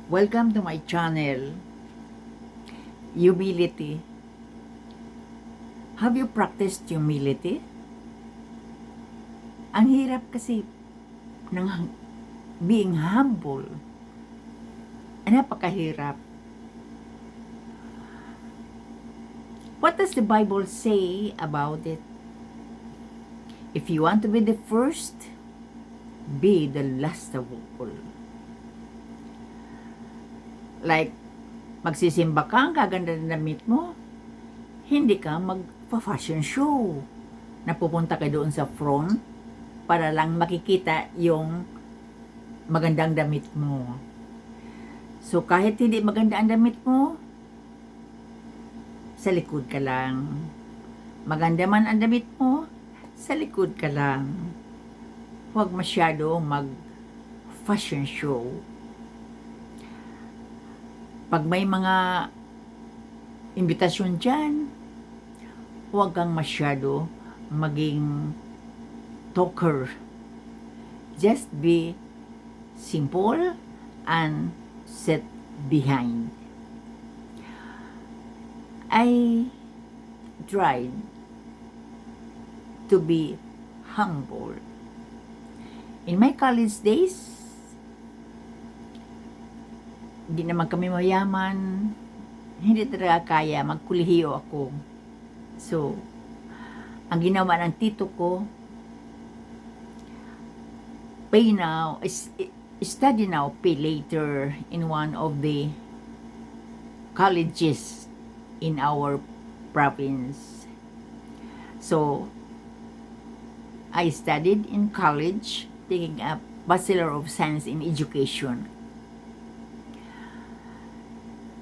Welcome to my channel, Humility. Have you practiced humility? Ang hirap kasi ng being humble. Napakahirap. What does the Bible say about it? If you want to be the first, be the last of all. Like, magsisimba ka, ang gaganda ng damit mo, hindi ka magpa-fashion show. Napupunta ka doon sa front para lang makikita yung magandang damit mo. So, kahit hindi maganda ang damit mo, sa likod ka lang. Maganda man ang damit mo, sa likod ka lang. Huwag masyado mag-fashion show. Pag may mga imbitasyon dyan, huwag kang masyado maging talker. Just be simple and set behind. I tried to be humble. In my college days, hindi naman kami mayaman, hindi talaga kaya, magkulihiyo ako. So, ang ginawa ng tito ko, pay now, study now, pay later in one of the colleges in our province. So, I studied in college, taking a Bachelor of Science in Education.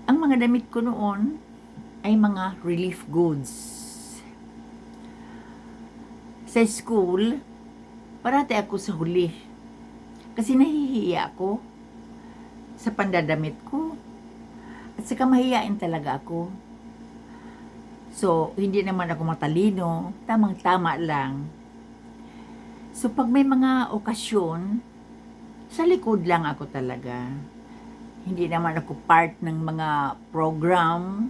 Ang mga damit ko noon ay mga relief goods. Sa school, parati ako sa huli. Kasi nahihiya ako sa pandadamit ko. At saka mahihiyain talaga ako. So, hindi naman ako matalino. Tamang-tama lang. So, pag may mga okasyon, sa likod lang ako talaga. Hindi naman ako part ng mga program.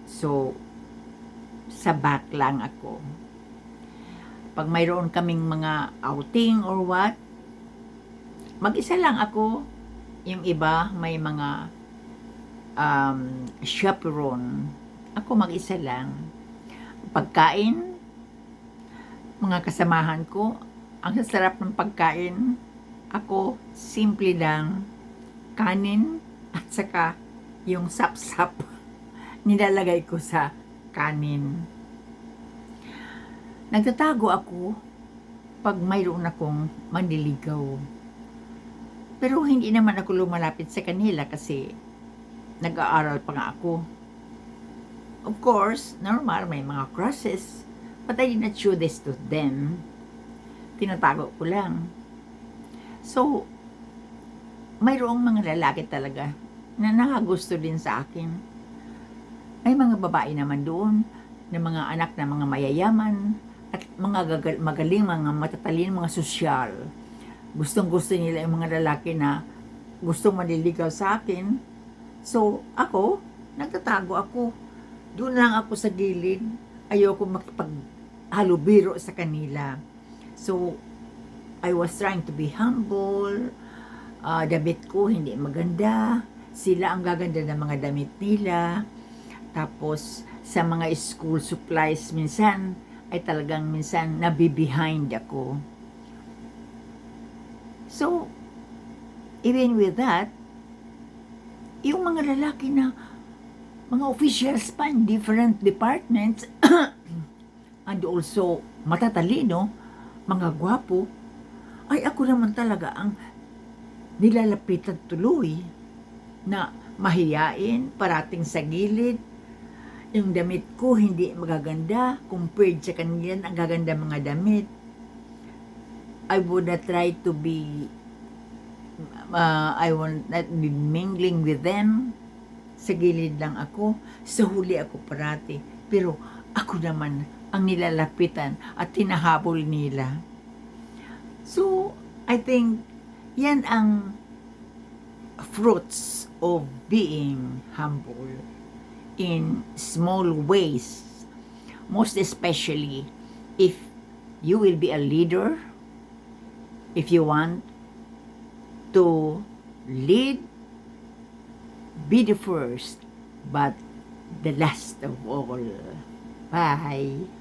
So, sa back lang ako. Pag mayroon kaming mga outing or what, mag-isa lang ako. Yung iba, may mga chaperone. Ako mag-isa lang. Pagkain, mga kasamahan ko, ang sasarap ng pagkain, ako, simple lang, kanin at saka yung sap-sap nilalagay ko sa kanin. Nagtatago ako pag mayroon akong manliligaw. Pero hindi naman ako lumalapit sa kanila kasi nag-aaral pa nga ako. Of course, normal, may mga crushes, but I did not show this to them. Tinatago ko lang. So, mayroong mga lalaki talaga na nakagusto din sa akin. May mga babae naman doon na mga anak na mga mayayaman at mga magaling, mga matatalino, mga sosyal. Gustong-gusto nila yung mga lalaki na gustong manliligaw sa akin. So, ako, nagtatago ako. Doon lang ako sa gilid. Ayoko makipaghalubiro sa kanila. So, I was trying to be humble. Damit ko hindi maganda, sila ang gaganda ng mga damit nila. Tapos sa mga school supplies minsan ay talagang minsan nabibehind ako. So even with that, yung mga lalaki na mga officials pa in different departments and also matatalino, mga gwapo, ay ako naman talaga ang nilalapitan tuloy na mahiyain, parating sa gilid. Yung damit ko hindi magaganda compared sa kanila ang gaganda mga damit. I would not try to be I will not be mingling with them. Sa gilid lang ako, sa huli ako parati. Pero ako naman ang nilalapitan at tinahabol nila. So, I think yan ang fruits of being humble in small ways, most especially if you will be a leader, if you want to lead, be the first, but the last of all. Bye.